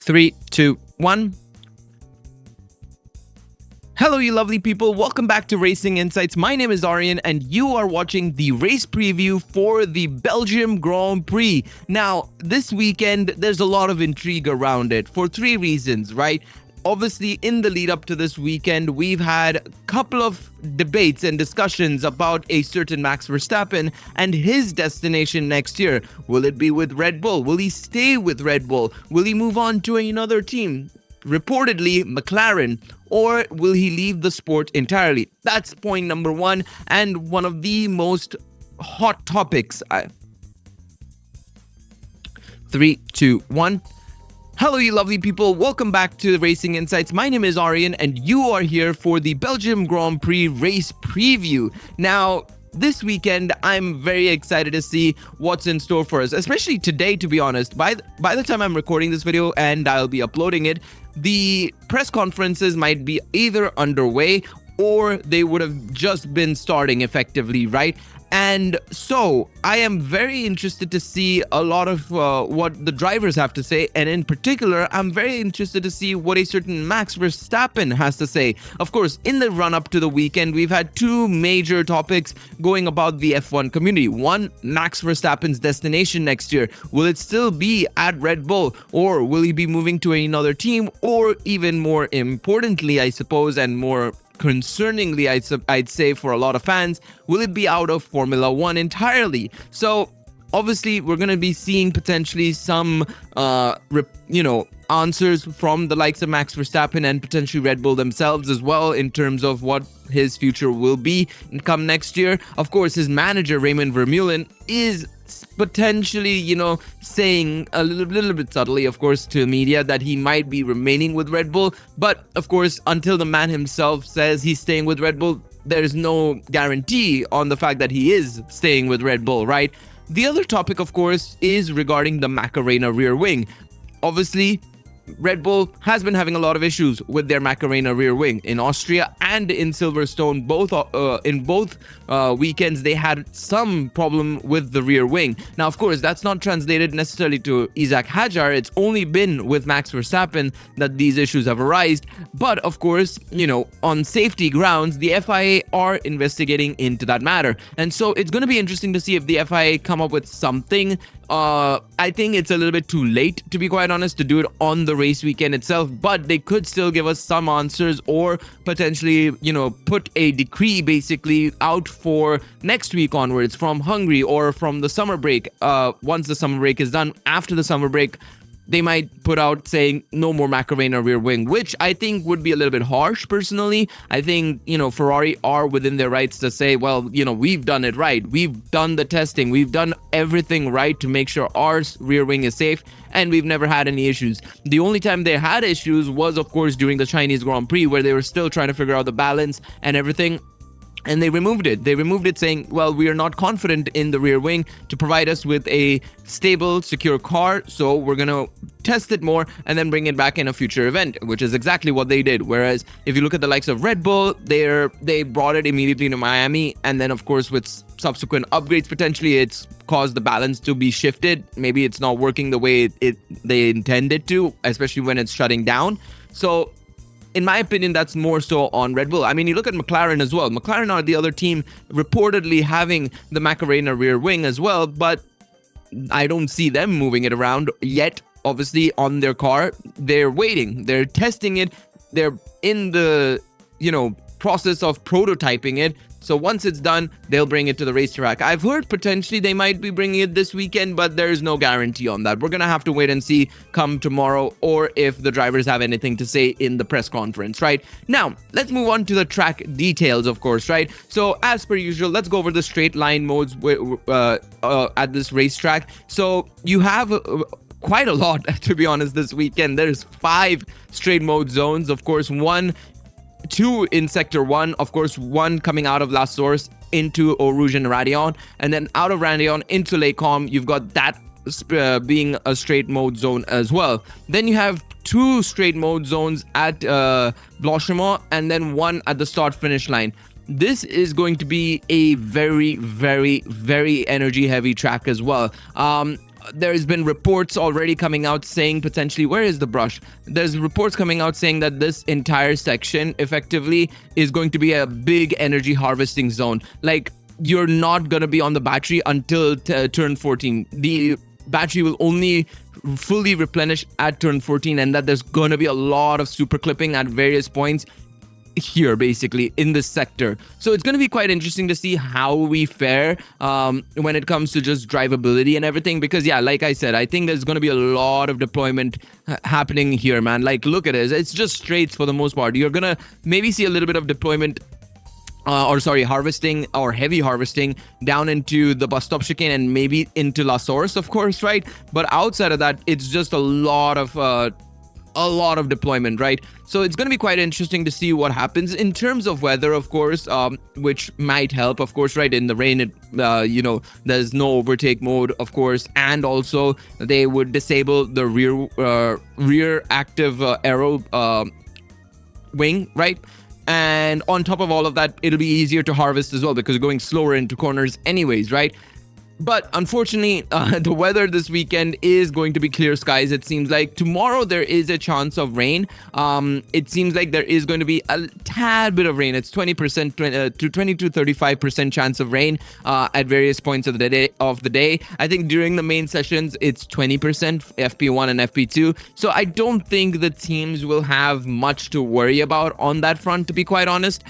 Three, two, one. Hello, you lovely people. Welcome back to Racing Insights. My name is Aryan, and you are watching the race preview for the Belgian Grand Prix. Now, this weekend, there's a lot of intrigue around it for three reasons, right? Obviously, in the lead up to this weekend, we've had a couple of debates and discussions about a certain Max Verstappen and his destination next year. Will it be with Red Bull? Will he stay with Red Bull? Will he move on to another team? Reportedly McLaren, or will he leave the sport entirely? That's point number one, and one of the most hot topics. Three, two, one. Hello, you lovely people. Welcome back to Racing Insights. My name is Aryan, and you are here for the Belgian Grand Prix race preview. Now, this weekend, I'm very excited to see what's in store for us, especially today, to be honest. By the time I'm recording this video and I'll be uploading it, the press conferences might be either underway or they would have just been starting effectively, right? And so I am very interested to see a lot of what the drivers have to say. And in particular, I'm very interested to see what a certain Max Verstappen has to say. Of course, in the run up to the weekend, we've had two major topics going about the F1 community. One, Max Verstappen's destination next year. Will it still be at Red Bull, or will he be moving to another team? Or even more importantly, I suppose, and more concerningly, I'd say for a lot of fans, will it be out of Formula One entirely? So obviously we're going to be seeing potentially some answers from the likes of Max Verstappen and potentially Red Bull themselves as well in terms of what his future will be come next year. Of course, his manager Raymond Vermeulen is potentially, saying a little bit subtly, of course, to the media that he might be remaining with Red Bull. But of course, until the man himself says he's staying with Red Bull, there's no guarantee on the fact that he is staying with Red Bull, right? The other topic, of course, is regarding the Macarena rear wing. Obviously, Red Bull has been having a lot of issues with their Macarena rear wing in Austria and in Silverstone. In both weekends, they had some problem with the rear wing. Now, of course, that's not translated necessarily to Isaac Hadjar. It's only been with Max Verstappen that these issues have arisen. But of course, on safety grounds, the FIA are investigating into that matter. And so it's going to be interesting to see if the FIA come up with something. I think it's a little bit too late, to be quite honest, to do it on the race weekend itself, but they could still give us some answers or potentially, put a decree basically out for next week onwards from Hungary or from the summer break. Once the summer break is done, after the summer break, they might put out saying no more Macarena rear wing, which I think would be a little bit harsh personally. I think, Ferrari are within their rights to say, well, we've done it right. We've done the testing. We've done everything right to make sure our rear wing is safe, and we've never had any issues. The only time they had issues was, of course, during the Chinese Grand Prix, where they were still trying to figure out the balance and everything. And they removed it. They removed it saying, well, we are not confident in the rear wing to provide us with a stable, secure car. So we're going to test it more and then bring it back in a future event, which is exactly what they did. Whereas if you look at the likes of Red Bull, they brought it immediately to Miami. And then, of course, with subsequent upgrades, potentially it's caused the balance to be shifted. Maybe it's not working the way they intended to, especially when it's shutting down. So in my opinion, that's more so on Red Bull. I mean, you look at McLaren as well. McLaren are the other team reportedly having the Macarena rear wing as well, but I don't see them moving it around yet. Obviously, on their car, they're waiting. They're testing it. They're in the, process of prototyping it. So once it's done, they'll bring it to the racetrack. I've heard potentially they might be bringing it this weekend, but there's no guarantee on that. We're going to have to wait and see come tomorrow, or if the drivers have anything to say in the press conference, right? Now, let's move on to the track details, of course, right? So as per usual, let's go over the straight line modes at this racetrack. So you have quite a lot, to be honest, this weekend. There's 5 straight mode zones, of course, 2 in Sector 1, of course, 1 coming out of La Source into Eau Rouge and Raidillon, and then out of Raidillon into Les Combes, you've got that being a straight mode zone as well. Then you have 2 straight mode zones at Blanchimont, and then 1 at the start-finish line. This is going to be a very, very, very energy-heavy track as well. there's been reports already coming out saying potentially, where is the brush? There's reports coming out saying that this entire section effectively is going to be a big energy harvesting zone. Like, you're not going to be on the battery until turn 14. The battery will only fully replenish at turn 14, and that there's going to be a lot of super clipping at various points here, basically in this sector. So it's going to be quite interesting to see how we fare when it comes to just drivability and everything, because yeah, like I said, I think there's going to be a lot of deployment happening here, man. Like, look at it, it's just straights for the most part. You're gonna maybe see a little bit of deployment harvesting or heavy harvesting down into the bus stop chicane and maybe into La Source, of course, right? But outside of that, it's just a lot of deployment, right? So it's going to be quite interesting to see what happens in terms of weather, of course, which might help, of course, right? In the rain, there's no overtake mode, of course, and also they would disable the rear active aero wing, right? And on top of all of that, it'll be easier to harvest as well because going slower into corners anyways, right? But unfortunately, the weather this weekend is going to be clear skies. It seems like tomorrow there is a chance of rain. It seems like there is going to be a tad bit of rain. It's 20% to 20 to 35% chance of rain at various points of the day. I think during the main sessions, it's 20% FP1 and FP2. So I don't think the teams will have much to worry about on that front, to be quite honest.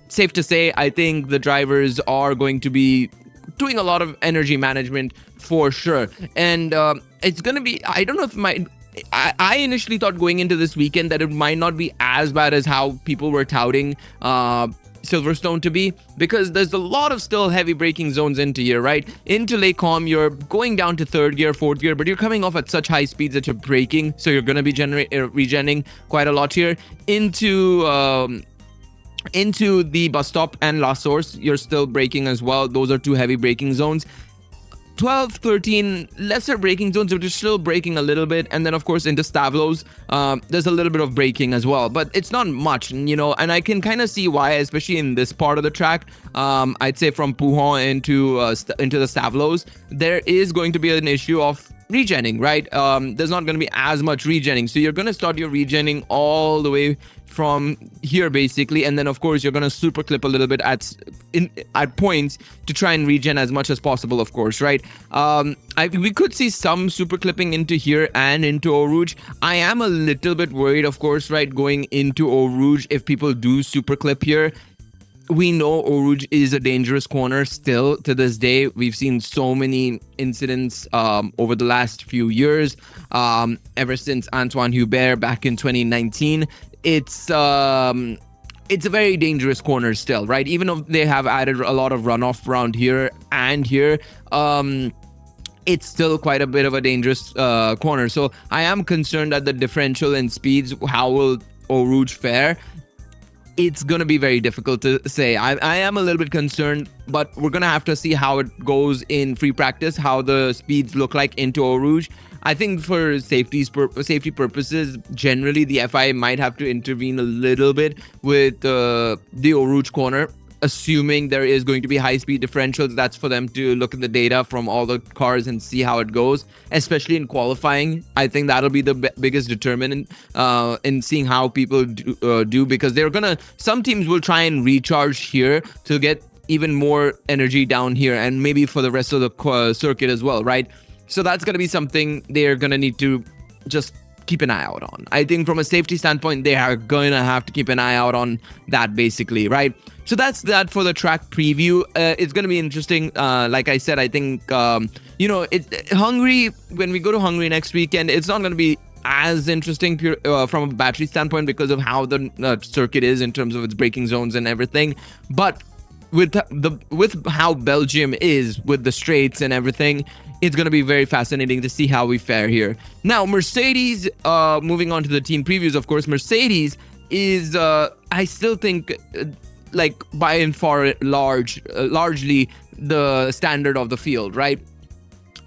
Safe to say, I think the drivers are going to be doing a lot of energy management for sure. And it's going to be, I don't know if I initially thought going into this weekend that it might not be as bad as how people were touting Silverstone to be, because there's a lot of still heavy braking zones into here, right? Into Lake Com, you're going down to third gear, fourth gear, but you're coming off at such high speeds that you're braking, so you're going to be regenerating quite a lot here. Into the bus stop and La Source, you're still braking as well. Those are two heavy braking zones. 12, 13 lesser braking zones, but you're still braking a little bit. And then, of course, into Stavlos, there's a little bit of braking as well, but it's not much, and I can kind of see why, especially in this part of the track. I'd say from Pouhon into the Stavlos, there is going to be an issue of regenning, right? There's not going to be as much regenning, so you're going to start your regenning all the way from here, basically, and then of course you're going to super clip a little bit at points to try and regen as much as possible, of course, right? We could see some super clipping into here and into Eau Rouge. I am a little bit worried, of course, right, going into Eau Rouge if people do super clip here. We know Eau Rouge is a dangerous corner still to this day. We've seen so many incidents over the last few years, ever since Antoine Hubert back in 2019. It's a very dangerous corner still, right? Even though they have added a lot of runoff around here and here, it's still quite a bit of a dangerous corner. So I am concerned at the differential in speeds. How will Eau Rouge fare? It's going to be very difficult to say. I am a little bit concerned, but we're going to have to see how it goes in free practice, how the speeds look like into Eau Rouge. I think for safety purposes, generally the FIA might have to intervene a little bit with the Eau Rouge corner, assuming there is going to be high-speed differentials. That's for them to look at the data from all the cars and see how it goes, especially in qualifying. I think that'll be the biggest determinant in seeing how people do, because some teams will try and recharge here to get even more energy down here, and maybe for the rest of the circuit as well, right? So that's going to be something they're going to need to just keep an eye out on. I think from a safety standpoint, they are going to have to keep an eye out on that, basically, right? So that's that for the track preview. It's going to be interesting. Like I said, I think, Hungary, when we go to Hungary next weekend, it's not going to be as interesting from a battery standpoint because of how the circuit is in terms of its braking zones and everything. But with how Belgium is with the straights and everything, it's going to be very fascinating to see how we fare here. Now, Mercedes, moving on to the team previews, of course, Mercedes is, I still think, like by and far largely the standard of the field, right?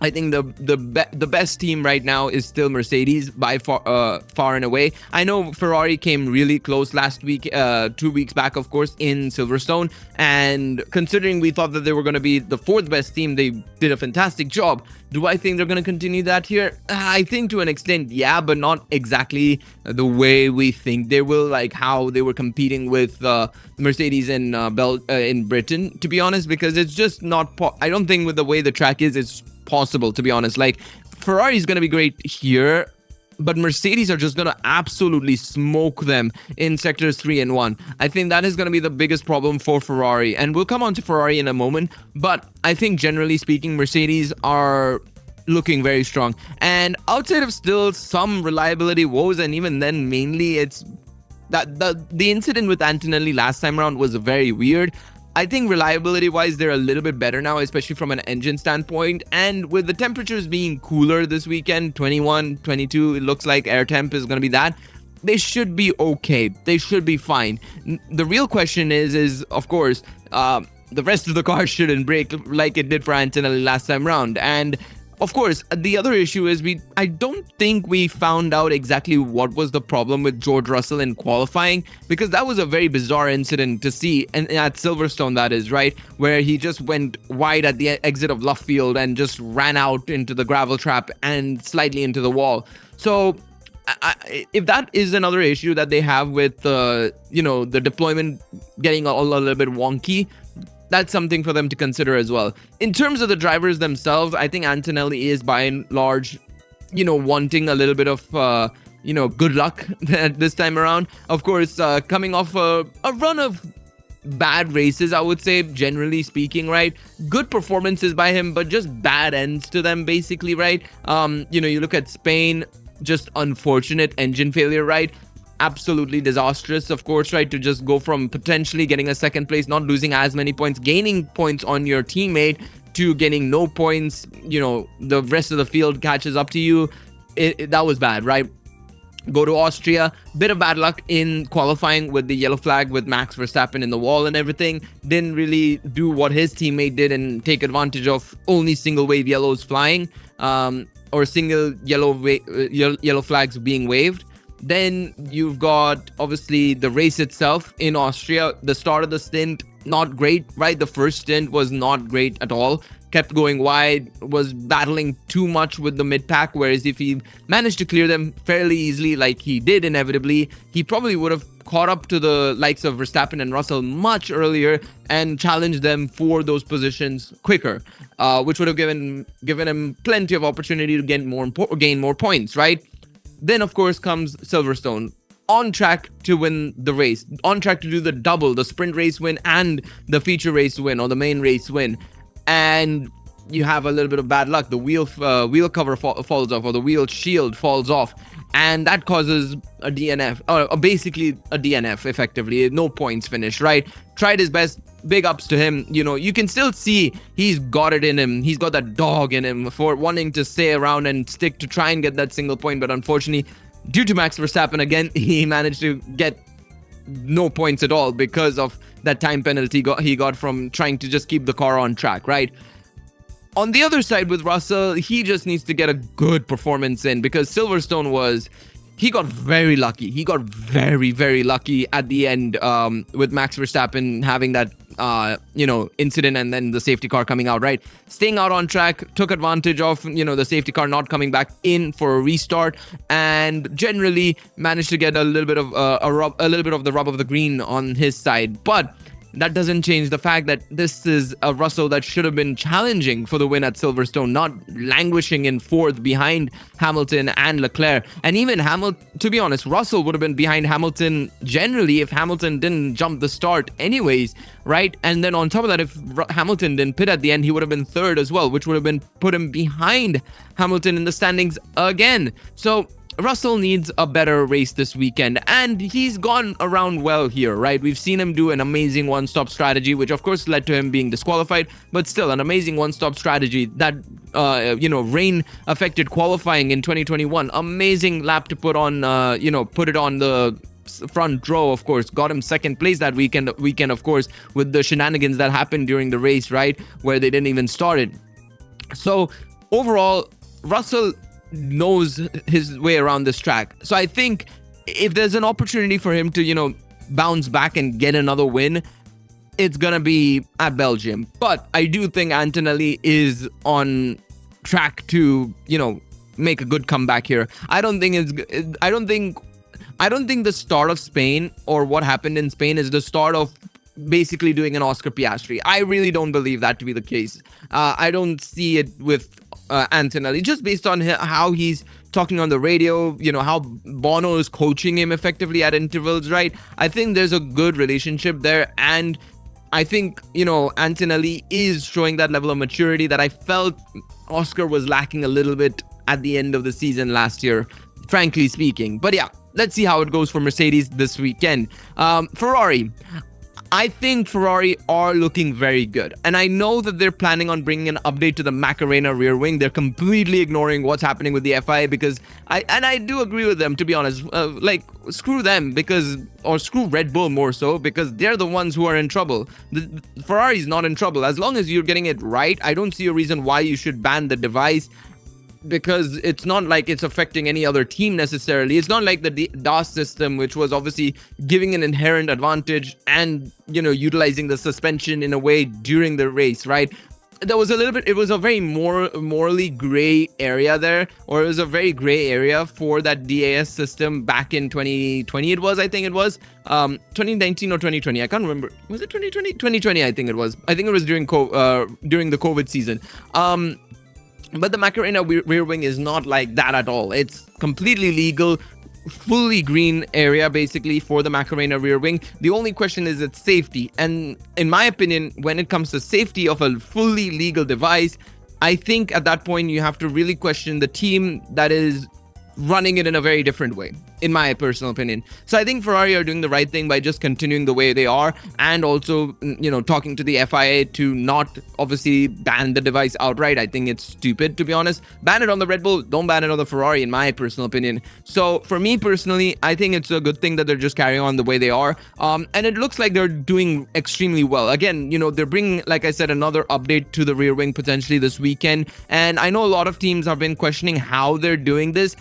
I think the best team right now is still Mercedes by far and away. I know Ferrari came really close last week, 2 weeks back, of course, in Silverstone. And considering we thought that they were going to be the fourth best team, they did a fantastic job. Do I think they're going to continue that here? I think to an extent, yeah, but not exactly the way we think they will, like how they were competing with Mercedes in Britain, to be honest, because it's just not. I don't think with the way the track is, it's possible, to be honest. Like, Ferrari is going to be great here, but Mercedes are just going to absolutely smoke them in sectors 3 and 1. I think that is going to be the biggest problem for Ferrari, and we'll come on to Ferrari in a moment. But I think generally speaking, Mercedes are looking very strong, and outside of still some reliability woes, and even then mainly it's that the incident with Antonelli last time around was very weird. I think reliability wise they're a little bit better now, especially from an engine standpoint, and with the temperatures being cooler this weekend, 21, 22, it looks like air temp is going to be that. They should be okay. They should be fine. The real question is of course, the rest of the car shouldn't break like it did for Antonelli last time around. And of course, the other issue is I don't think we found out exactly what was the problem with George Russell in qualifying, because that was a very bizarre incident to see, and at Silverstone that is, right, where he just went wide at the exit of Luffield and just ran out into the gravel trap and slightly into the wall. So if that is another issue that they have with the deployment getting a little bit wonky, that's something for them to consider as well. In terms of the drivers themselves, I think Antonelli is by and large, wanting a little bit of, good luck this time around. Of course, coming off a run of bad races, I would say, generally speaking, right? Good performances by him, but just bad ends to them, basically, right? You look at Spain, just unfortunate engine failure, right? Absolutely disastrous, of course, right? To just go from potentially getting a second place, not losing as many points, gaining points on your teammate, to getting no points, the rest of the field catches up to you. That was bad, right? Go to Austria, bit of bad luck in qualifying with the yellow flag with Max Verstappen in the wall and everything. Didn't really do what his teammate did and take advantage of only single wave yellows flying, or single yellow flags being waved. Then you've got, obviously, the race itself in Austria. The start of the stint, not great, right? The first stint was not great at all. Kept going wide, was battling too much with the mid-pack, whereas if he managed to clear them fairly easily like he did inevitably, he probably would have caught up to the likes of Verstappen and Russell much earlier and challenged them for those positions quicker, which would have given him plenty of opportunity to gain more points, right? Then, of course, comes Silverstone, on track to win the race, on track to do the double, the sprint race win and the feature race win, or the main race win. And you have a little bit of bad luck. The wheel cover falls off, or the wheel shield falls off, and that causes a DNF, or basically a DNF, effectively. No points finish, right? Tried his best. Big ups to him. You can still see he's got it in him. He's got that dog in him for wanting to stay around and stick to try and get that single point. But unfortunately, due to Max Verstappen, again, he managed to get no points at all because of that time penalty he got from trying to just keep the car on track, right? On the other side with Russell, he just needs to get a good performance in, because Silverstone he got very lucky. He got very, very lucky at the end, with Max Verstappen having that, incident, and then the safety car coming out, right? Staying out on track, took advantage of, the safety car not coming back in for a restart, and generally managed to get a little bit of the rub of the green on his side. But that doesn't change the fact that this is a Russell that should have been challenging for the win at Silverstone, not languishing in fourth behind Hamilton and Leclerc. And even to be honest, Russell would have been behind Hamilton generally if Hamilton didn't jump the start anyways, right? And then on top of that, if Hamilton didn't pit at the end, he would have been third as well, which would have been put him behind Hamilton in the standings again. So Russell needs a better race this weekend, and he's gone around well here, right? We've seen him do an amazing one-stop strategy, which of course led to him being disqualified, but still an amazing one-stop strategy that, rain affected qualifying in 2021. Amazing lap to put on, put it on the front row, of course. Got him second place that weekend, of course, with the shenanigans that happened during the race, right? Where they didn't even start it. So overall, Russell knows his way around this track. So I think if there's an opportunity for him to, bounce back and get another win, it's going to be at Belgium. But I do think Antonelli is on track to, make a good comeback here. I don't think the start of Spain or what happened in Spain is the start of basically doing an Oscar Piastri. I really don't believe that to be the case. I don't see it with Antonelli, just based on how he's talking on the radio, how Bono is coaching him effectively at intervals, right? I think there's a good relationship there, and I think, Antonelli is showing that level of maturity that I felt Oscar was lacking a little bit at the end of the season last year, frankly speaking. But yeah, let's see how it goes for Mercedes this weekend. Ferrari. I think Ferrari are looking very good. And I know that they're planning on bringing an update to the Macarena rear wing. They're completely ignoring what's happening with the FIA because I do agree with them, to be honest. Screw them or screw Red Bull more so, because they're the ones who are in trouble. Ferrari's not in trouble. As long as you're getting it right, I don't see a reason why you should ban the device, because it's not like it's affecting any other team necessarily. It's not like the DAS system, which was obviously giving an inherent advantage and, utilizing the suspension in a way during the race, right? There was it was a very morally gray area there, or it was a very gray area for that DAS system back in 2020 I think it was. 2019 or 2020, I can't remember. Was it 2020? 2020, I think it was. I think it was during the COVID season. But the Macarena rear wing is not like that at all. It's completely legal, fully green area basically for the Macarena rear wing. The only question is its safety. And in my opinion, when it comes to safety of a fully legal device, I think at that point you have to really question the team that is running it in a very different way, in my personal opinion. So I think Ferrari are doing the right thing by just continuing the way they are, and also, talking to the FIA to not obviously ban the device outright. I think it's stupid, to be honest. Ban it on the Red Bull, don't ban it on the Ferrari, in my personal opinion. So for me personally, I think it's a good thing that they're just carrying on the way they are. And it looks like they're doing extremely well. Again, they're bringing, like I said, another update to the rear wing potentially this weekend. And I know a lot of teams have been questioning how they're doing this.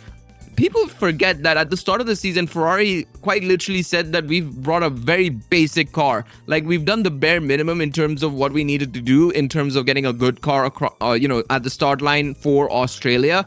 People forget that at the start of the season, Ferrari quite literally said that we've brought a very basic car. Like, we've done the bare minimum in terms of what we needed to do in terms of getting a good car, at the start line for Australia.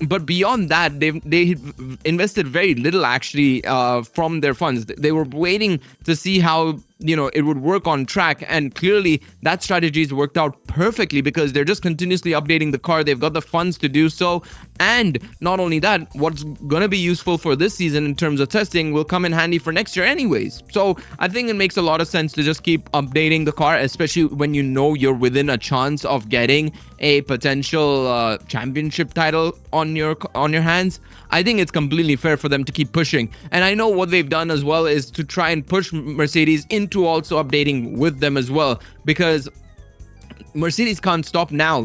But beyond that, they invested very little actually from their funds. They were waiting to see how it would work on track, and clearly that strategy's worked out perfectly because they're just continuously updating the car. They've got the funds to do so, and not only that, what's going to be useful for this season in terms of testing will come in handy for next year anyways. So I think it makes a lot of sense to just keep updating the car, especially when you're within a chance of getting a potential championship title on your hands. I think it's completely fair for them to keep pushing. And I know what they've done as well is to try and push Mercedes into also updating with them as well, because Mercedes can't stop now.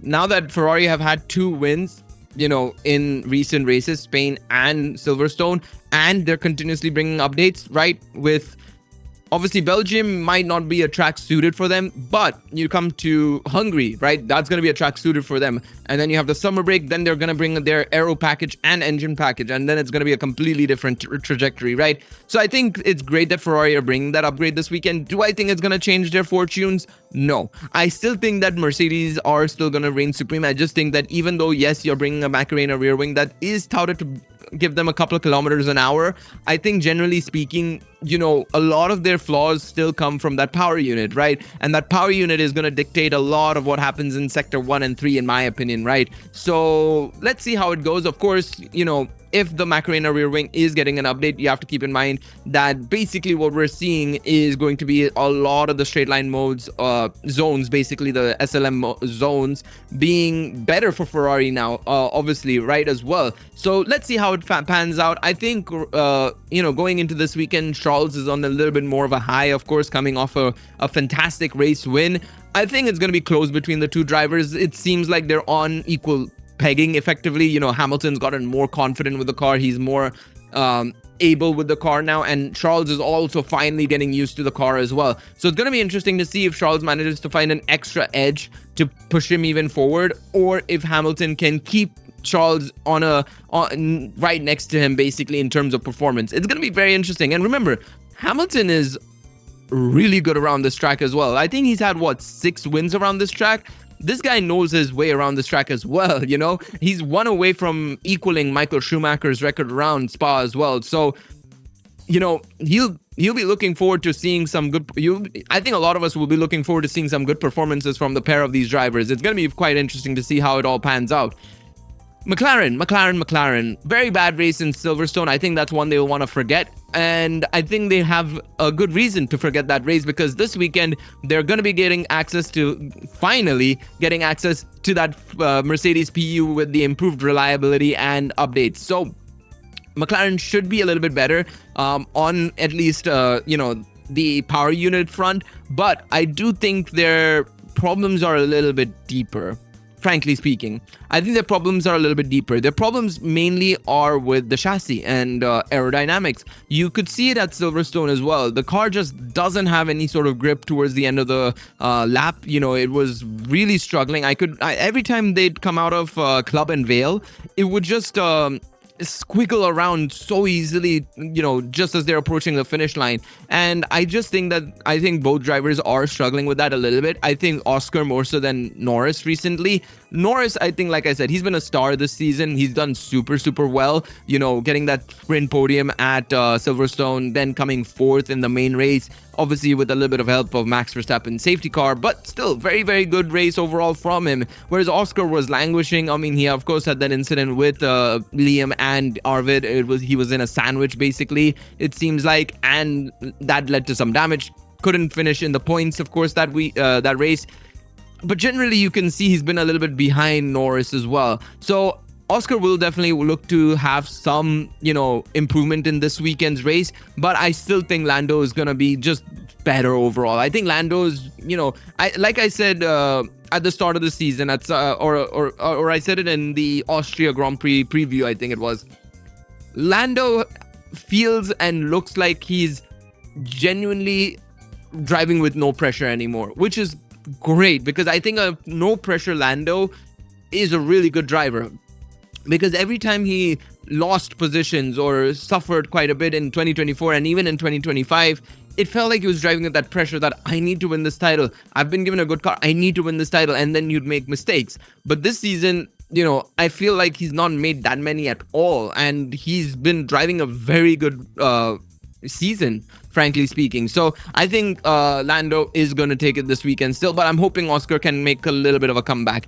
Now that Ferrari have had 2 wins, in recent races, Spain and Silverstone, and they're continuously bringing updates, right? With obviously Belgium might not be a track suited for them, but you come to Hungary, right? That's going to be a track suited for them. And then you have the summer break, then they're going to bring their aero package and engine package, and then it's going to be a completely different trajectory, right? So I think it's great that Ferrari are bringing that upgrade this weekend. Do I think it's going to change their fortunes? No. I still think that Mercedes are still going to reign supreme. I just think that even though, yes, you're bringing a Macarena rear wing that is touted to give them a couple of kilometers an hour, I think generally speaking, a lot of their flaws still come from that power unit, right? And that power unit is going to dictate a lot of what happens in sector 1 and 3, in my opinion, right? So let's see how it goes. Of course, if the Macarena rear wing is getting an update, you have to keep in mind that basically what we're seeing is going to be a lot of the straight line modes, zones, basically the SLM zones being better for Ferrari now, obviously, right, as well. So let's see how it pans out. I think, going into this weekend, Charles is on a little bit more of a high, of course, coming off a fantastic race win. I think it's going to be close between the two drivers. It seems like they're on equal pegging effectively. Hamilton's gotten more confident with the car. He's more able with the car now, and Charles is also finally getting used to the car as well. So it's going to be interesting to see if Charles manages to find an extra edge to push him even forward, or if Hamilton can keep Charles right next to him basically in terms of performance. It's going to be very interesting. And remember, Hamilton is really good around this track as well. I think he's had 6 wins around this track. This guy knows his way around this track as well, you know. He's one away from equaling Michael Schumacher's record around Spa as well. So, you know, he'll be looking forward to seeing some good. I think a lot of us will be looking forward to seeing some good performances from the pair of these drivers. It's going to be quite interesting to see how it all pans out. McLaren. Very bad race in Silverstone. I think that's one they'll want to forget. And I think they have a good reason to forget that race, because this weekend they're going to be finally getting access to that Mercedes PU with the improved reliability and updates. So McLaren should be a little bit better on at least, the power unit front. But I do think their problems are a little bit deeper. Frankly speaking, I think their problems are a little bit deeper. Their problems mainly are with the chassis and aerodynamics. You could see it at Silverstone as well. The car just doesn't have any sort of grip towards the end of the lap. You know, it was really struggling. Every time they'd come out of Club and Vale, it would just squiggle around so easily, you know, just as they're approaching the finish line. And I think both drivers are struggling with that a little bit. I think Oscar more so than Norris recently. Norris, I think, like I said, he's been a star this season. He's done super well, you know, getting that sprint podium at Silverstone, then coming 4th in the main race, obviously with a little bit of help of Max Verstappen's safety car, but still very good race overall from him. Whereas Oscar was languishing. I mean, he of course had that incident with Liam and Arvid. He was in a sandwich basically, it seems like, and that led to some damage. Couldn't finish in the points, of course, that race. But generally, you can see he's been a little bit behind Norris as well. So Oscar will definitely look to have some, you know, improvement in this weekend's race. But I still think Lando is going to be just better overall. I think Lando's, you know, like I said at the start of the season, or I said it in the Austria Grand Prix preview, I think it was. Lando feels and looks like he's genuinely driving with no pressure anymore, which is great, because I think a no pressure Lando is a really good driver, because every time he lost positions or suffered quite a bit in 2024 and even in 2025, it felt like he was driving with that pressure that I need to win this title. I've been given a good car. I need to win this title. And then you'd make mistakes. But this season, you know, I feel like he's not made that many at all. And he's been driving a very good season, frankly speaking. So I think Lando is going to take it this weekend still, but I'm hoping Oscar can make a little bit of a comeback.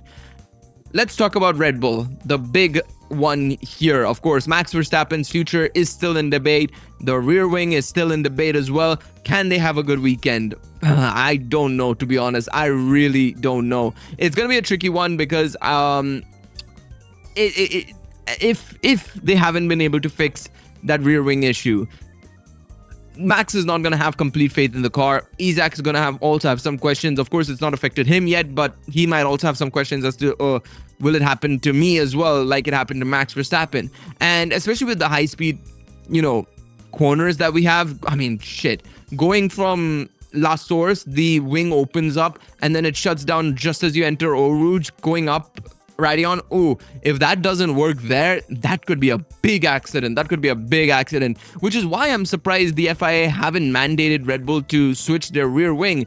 Let's talk about Red Bull, the big one here. Of course, Max Verstappen's future is still in debate. The rear wing is still in debate as well. Can they have a good weekend? I don't know, to be honest. I really don't know. It's going to be a tricky one, because if they haven't been able to fix that rear wing issue, Max is not going to have complete faith in the car. Isaac is going to also have some questions. Of course, it's not affected him yet, but he might also have some questions as to, will it happen to me as well, like it happened to Max Verstappen? And especially with the high-speed, you know, corners that we have. I mean, shit. Going from La Source, the wing opens up, and then it shuts down just as you enter Eau Rouge, going up Radion. Oh, if that doesn't work there, that could be a big accident. Which is why I'm surprised the FIA haven't mandated Red Bull to switch their rear wing,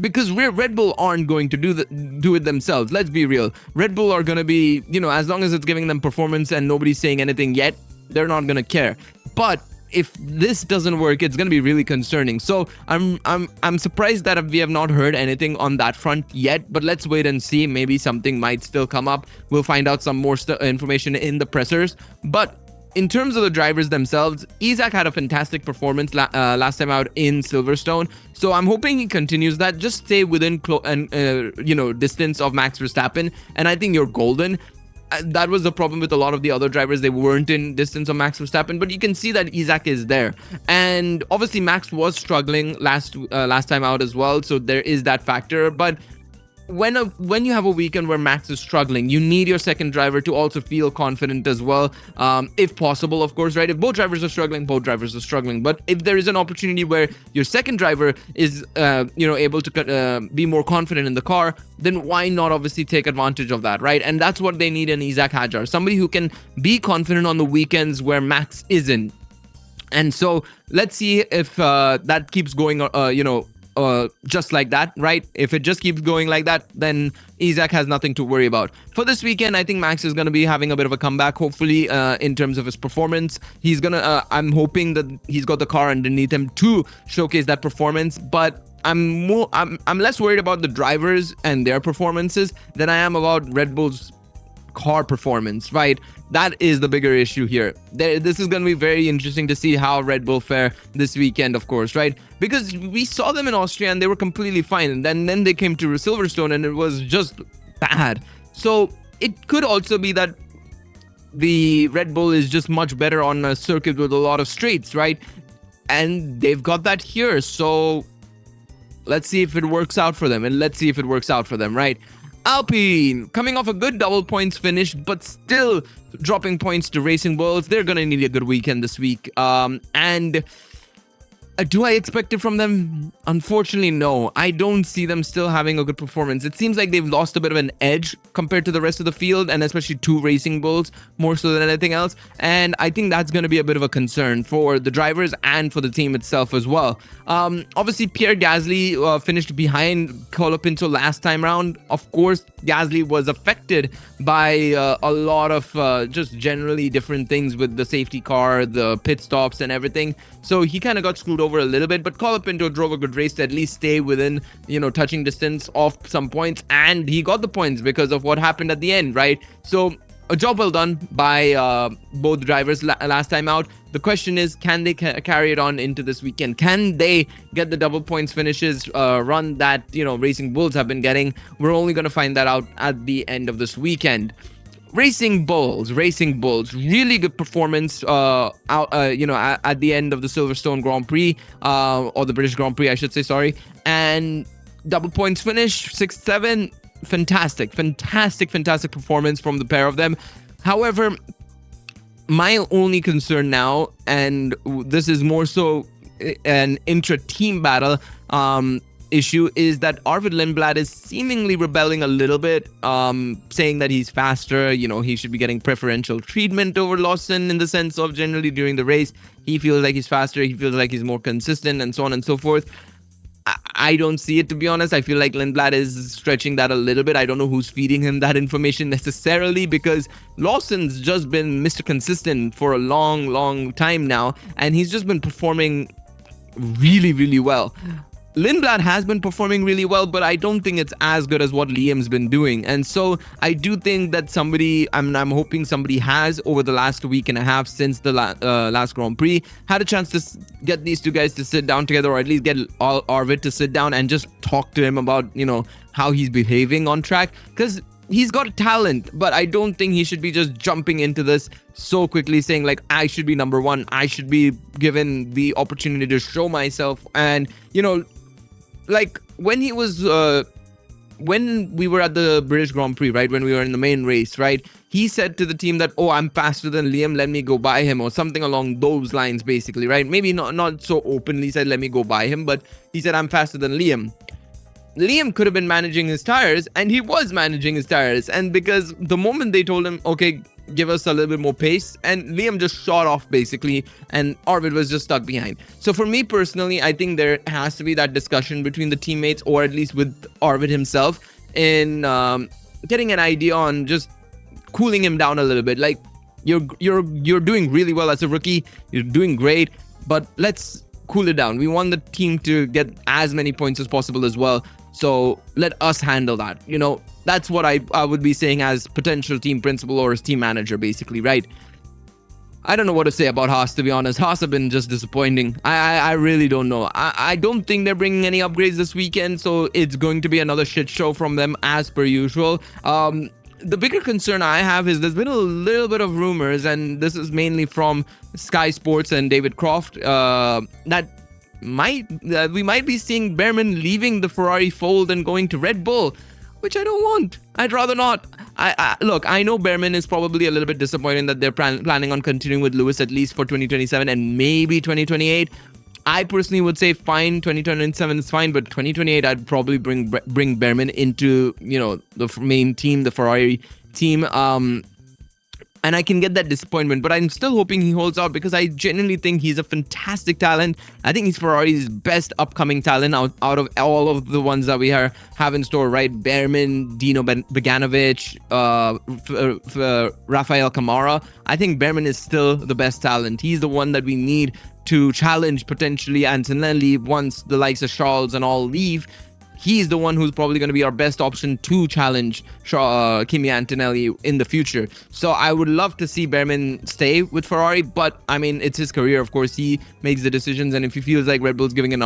because Red Bull aren't going to do it themselves. Let's be real. Red Bull are going to be, you know, as long as it's giving them performance and nobody's saying anything yet, they're not going to care. But if this doesn't work, it's going to be really concerning. So I'm surprised that we have not heard anything on that front yet, but let's wait and see. Maybe something might still come up. We'll find out some more information in the pressers. But in terms of the drivers themselves, Isaac had a fantastic performance last time out in Silverstone. So I'm hoping he continues that. Just stay within distance of Max Verstappen, and I think you're golden. That was the problem with a lot of the other drivers. They weren't in distance of Max Verstappen, but you can see that Isaac is there. And obviously Max was struggling last time out as well, so there is that factor. But when you have a weekend where Max is struggling, you need your second driver to also feel confident as well, if possible, of course, right? If both drivers are struggling, both drivers are struggling. But if there is an opportunity where your second driver is, able to be more confident in the car, then why not obviously take advantage of that, right? And that's what they need in Isaac Hadjar, somebody who can be confident on the weekends where Max isn't. And so let's see if that keeps going, just like that, right? If it just keeps going like that, then Isaac has nothing to worry about. For this weekend, I think Max is going to be having a bit of a comeback, hopefully, in terms of his performance. He's going to, I'm hoping that he's got the car underneath him to showcase that performance, but I'm less worried about the drivers and their performances than I am about Red Bull's car performance, right? That is the bigger issue here. This is going to be very interesting to see how Red Bull fare this weekend, of course, right? Because we saw them in Austria and they were completely fine. And then they came to Silverstone and it was just bad. So it could also be that the Red Bull is just much better on a circuit with a lot of straights, right? And they've got that here. So let's see if it works out for them. And let's see if it works out for them, right? Alpine, coming off a good double points finish, but still dropping points to Racing Bulls. They're going to need a good weekend this week. And do I expect it from them? Unfortunately, no. I don't see them still having a good performance. It seems like they've lost a bit of an edge compared to the rest of the field, and especially to Racing Bulls, more so than anything else. And I think that's going to be a bit of a concern for the drivers and for the team itself as well. Obviously, Pierre Gasly finished behind Colapinto last time round. Of course, Gasly was affected by a lot of just generally different things with the safety car, the pit stops and everything. So he kind of got screwed over a little bit, but Colapinto drove a good race to at least stay within, touching distance of some points, and he got the points because of what happened at the end, right? So a job well done by both drivers last time out. The question is, can they carry it on into this weekend? Can they get the double points finishes run that, Racing Bulls have been getting? We're only going to find that out at the end of this weekend. Racing Bulls, really good performance at the end of the Silverstone Grand Prix, or the British Grand Prix, I should say, sorry. And double points finish, 6-7, fantastic performance from the pair of them. However, my only concern now, and this is more so an intra-team battle, issue, is that Arvid Lindblad is seemingly rebelling a little bit, saying that he's faster, he should be getting preferential treatment over Lawson in the sense of generally during the race. He feels like he's faster, he feels like he's more consistent, and so on and so forth. I don't see it, to be honest. I feel like Lindblad is stretching that a little bit. I don't know who's feeding him that information necessarily, because Lawson's just been Mr. Consistent for a long time now, and he's just been performing really well. Lindblad has been performing really well, but I don't think it's as good as what Liam's been doing. And so I do think that I'm hoping somebody has, over the last week and a half since the last Grand Prix, had a chance to get these two guys to sit down together, or at least get Arvid to sit down and just talk to him about, how he's behaving on track. Because he's got talent, but I don't think he should be just jumping into this so quickly, saying like, I should be number one, I should be given the opportunity to show myself. And, like when he was when we were at the British Grand Prix, right, when we were in the main race, right, he said to the team that, oh, I'm faster than Liam, let me go by him, or something along those lines, basically, right? Maybe not so openly said let me go by him, but he said I'm faster than Liam. Liam could have been managing his tires, and he was managing his tires, and because the moment they told him, okay, give us a little bit more pace, and Liam just shot off basically, and Arvid was just stuck behind. So for me personally, I think there has to be that discussion between the teammates, or at least with Arvid himself, in getting an idea on just cooling him down a little bit. Like, you're doing really well as a rookie, you're doing great, but let's cool it down. We want the team to get as many points as possible as well, so let us handle that. That's what I would be saying as potential team principal or as team manager, basically, right? I don't know what to say about Haas, to be honest. Haas have been just disappointing. I really don't know. I don't think they're bringing any upgrades this weekend, so it's going to be another shit show from them as per usual. The bigger concern I have is there's been a little bit of rumors, and this is mainly from Sky Sports and David Croft, that we might be seeing Behrman leaving the Ferrari fold and going to Red Bull. which I don't want. I'd rather not. Look, I know Behrman is probably a little bit disappointed that they're planning on continuing with Lewis at least for 2027 and maybe 2028. I personally would say fine, 2027 is fine, but 2028 I'd probably bring Behrman into, the main team, the Ferrari team. And I can get that disappointment, but I'm still hoping he holds out because I genuinely think he's a fantastic talent. I think he's Ferrari's best upcoming talent out of all of the ones that we have in store, right? Behrman, Dino Beganovic, Rafael Camara. I think Behrman is still the best talent. He's the one that we need to challenge potentially Antonelli once the likes of Charles and all leave. He's the one who's probably going to be our best option to challenge Kimi Antonelli in the future. So I would love to see Behrman stay with Ferrari, but I mean, it's his career. Of course, he makes the decisions, and if he feels like Red Bull's giving an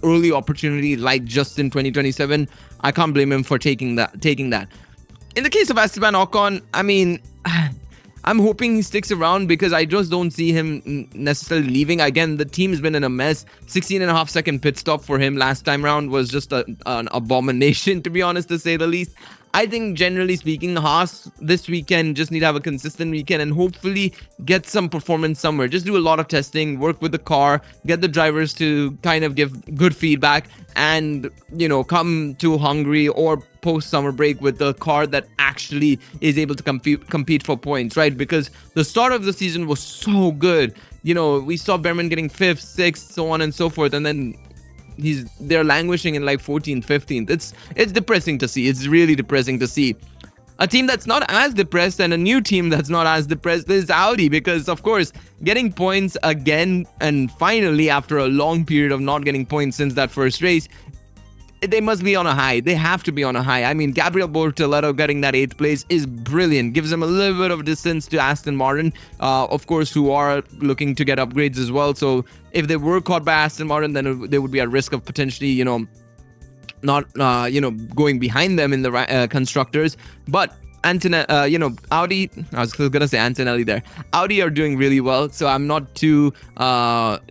early opportunity like just in 2027, I can't blame him for taking that. In the case of Esteban Ocon, I mean, I'm hoping he sticks around because I just don't see him necessarily leaving. Again, the team's been in a mess. 16.5-second pit stop for him last time round was just an abomination, to be honest, to say the least. I think, generally speaking, Haas this weekend just need to have a consistent weekend and hopefully get some performance somewhere. Just do a lot of testing, work with the car, get the drivers to kind of give good feedback and, come to Hungary or post-summer break with the car that actually is able to compete for points, right? Because the start of the season was so good. We saw Behrman getting 5th, 6th, so on and so forth, and then they're languishing in like 14th, 15th. It's depressing to see. It's really depressing to see. A team that's not as depressed and a new team that's not as depressed is Audi, because of course getting points again and finally after a long period of not getting points since that first race, they must be on a high. They have to be on a high. I mean, Gabriel Bortoleto getting that 8th place is brilliant. Gives them a little bit of distance to Aston Martin, of course, who are looking to get upgrades as well. So if they were caught by Aston Martin, then they would be at risk of potentially, not, going behind them in the constructors. But Audi, I was going to say Antonelli there. Audi are doing really well, so I'm not too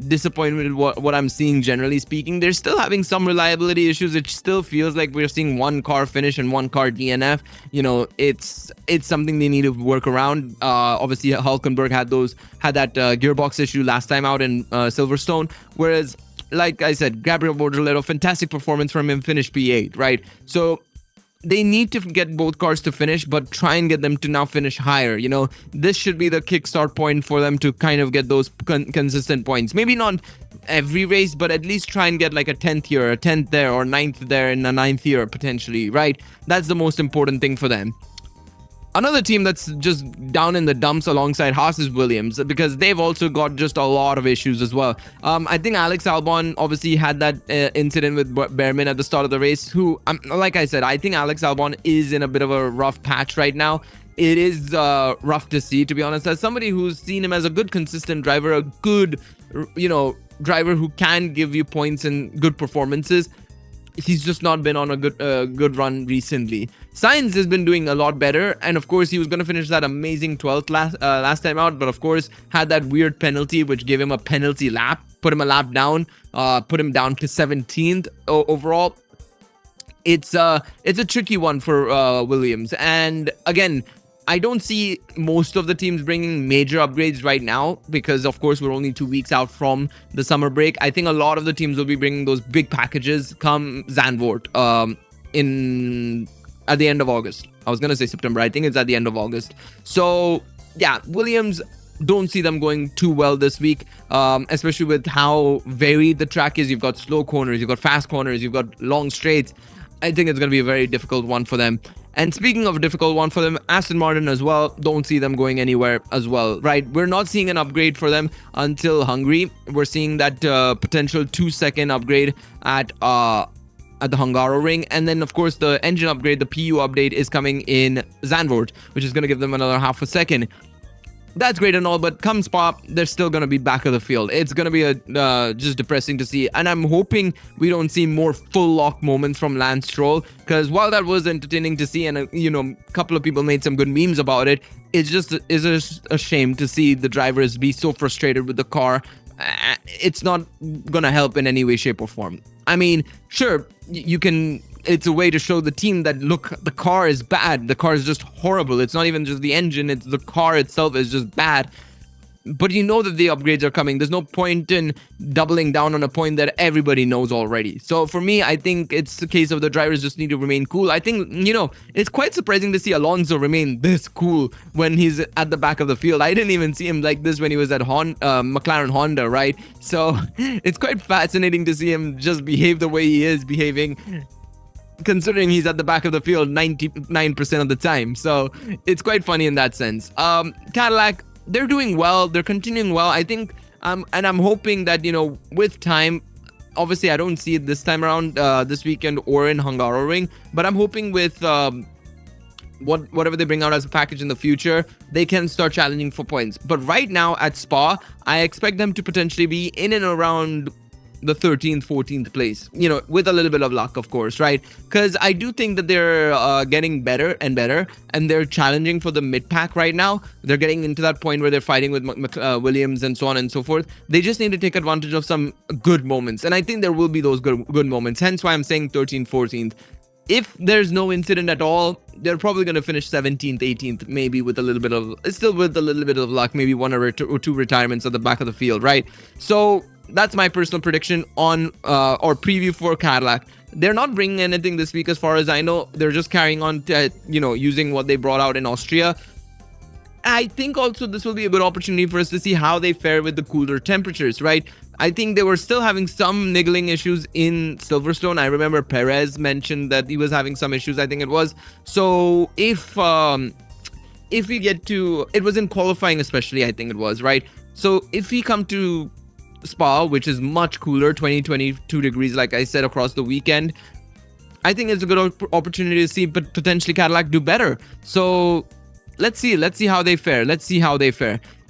disappointed with what I'm seeing generally speaking. They're still having some reliability issues. It still feels like we're seeing one car finish and one car DNF. It's something they need to work around. Obviously, Hülkenberg had that gearbox issue last time out in Silverstone, whereas, like I said, Gabriel Bortoleto, fantastic performance from him, finished P8, right? So they need to get both cars to finish, but try and get them to now finish higher. This should be the kickstart point for them to kind of get those consistent points. Maybe not every race, but at least try and get like a 10th here, a 10th there, or 9th there, and a 9th here potentially, right? That's the most important thing for them. Another team that's just down in the dumps alongside Haas is Williams, because they've also got just a lot of issues as well. I think Alex Albon obviously had that incident with Behrman at the start of the race, who, like I said, I think Alex Albon is in a bit of a rough patch right now. It is rough to see, to be honest. As somebody who's seen him as a good, consistent driver, a good, driver who can give you points and good performances, he's just not been on a good run recently. Sainz has been doing a lot better, and of course he was going to finish that amazing 12th last time out, but of course had that weird penalty which gave him a penalty lap, put him a lap down, put him down to 17th overall. It's a tricky one for Williams, and again, I don't see most of the teams bringing major upgrades right now because, of course, we're only 2 weeks out from the summer break. I think a lot of the teams will be bringing those big packages come Zandvoort at the end of August. I was going to say September. I think it's at the end of August. So, yeah, Williams, don't see them going too well this week, especially with how varied the track is. You've got slow corners, you've got fast corners, you've got long straights. I think it's going to be a very difficult one for them. And speaking of a difficult one for them, Aston Martin as well, don't see them going anywhere as well, right? We're not seeing an upgrade for them until Hungary. We're seeing that potential 2-second upgrade at the Hungaroring. And then, of course, the engine upgrade, the PU update is coming in Zandvoort, which is going to give them another half a second. That's great and all, but come Spa, they're still going to be back of the field. It's going to be just depressing to see. And I'm hoping we don't see more full lock moments from Lance Stroll, because while that was entertaining to see and, a couple of people made some good memes about it, it's just a shame to see the drivers be so frustrated with the car. It's not going to help in any way, shape or form. I mean, sure, you can it's a way to show the team that, look, the car is bad. The car is just horrible. It's not even just the engine. It's the car itself is just bad. But you know that the upgrades are coming. There's no point in doubling down on a point that everybody knows already. So for me, I think it's the case of the drivers just need to remain cool. I think, it's quite surprising to see Alonso remain this cool when he's at the back of the field. I didn't even see him like this when he was at McLaren Honda, right? So it's quite fascinating to see him just behave the way he is behaving, considering he's at the back of the field 99% of the time. So it's quite funny in that sense. Cadillac, they're doing well. They're continuing well. I think, and I'm hoping that, with time, obviously I don't see it this time around, this weekend or in Hungaroring, but I'm hoping with whatever they bring out as a package in the future, they can start challenging for points. But right now at Spa, I expect them to potentially be in and around the 13th, 14th place, with a little bit of luck, of course, right? Because I do think that they're getting better and better, and they're challenging for the mid-pack right now. They're getting into that point where they're fighting with Williams and so on and so forth. They just need to take advantage of some good moments, and I think there will be those good moments, hence why I'm saying 13th, 14th. If there's no incident at all, they're probably going to finish 17th, 18th, maybe with a little bit of luck, maybe one or two retirements at the back of the field, right? So that's my personal prediction on or preview for Cadillac. They're not bringing anything this week as far as I know. They're just carrying on to, using what they brought out in Austria. I think also this will be a good opportunity for us to see how they fare with the cooler temperatures, right? I think they were still having some niggling issues in Silverstone. I remember Perez mentioned that he was having some issues, I think it was. So if we get to, it was in qualifying especially, I think it was, right? So if we come to Spa, which is much cooler, 22 degrees, like I said, across the weekend, I think it's a good opportunity to see but potentially Cadillac do better. So let's see how they fare.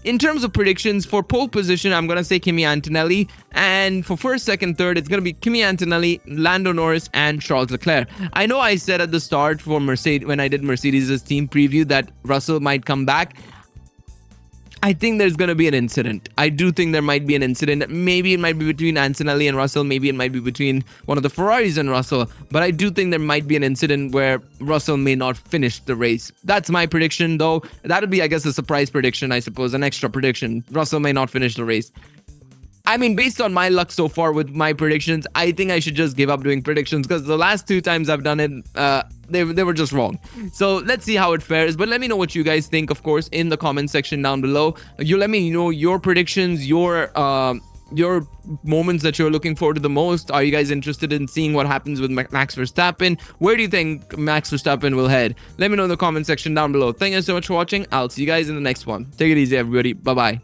In terms of predictions, for pole position, I'm going to say Kimi Antonelli. And for first, second, third, it's going to be Kimi Antonelli, Lando Norris, and Charles Leclerc. I know I said at the start for Mercedes, when I did Mercedes' team preview, that Russell might come back. I think there's going to be an incident. I do think there might be an incident. Maybe it might be between Antonelli and Russell. Maybe it might be between one of the Ferraris and Russell. But I do think there might be an incident where Russell may not finish the race. That's my prediction, though. That would be, I guess, a surprise prediction, I suppose. An extra prediction. Russell may not finish the race. I mean, based on my luck so far with my predictions, I think I should just give up doing predictions, because the last two times I've done it, they were just wrong. So let's see how it fares. But let me know what you guys think, of course, in the comment section down below. You let me know your predictions, your moments that you're looking forward to the most. Are you guys interested in seeing what happens with Max Verstappen? Where do you think Max Verstappen will head? Let me know in the comment section down below. Thank you so much for watching. I'll see you guys in the next one. Take it easy, everybody. Bye-bye.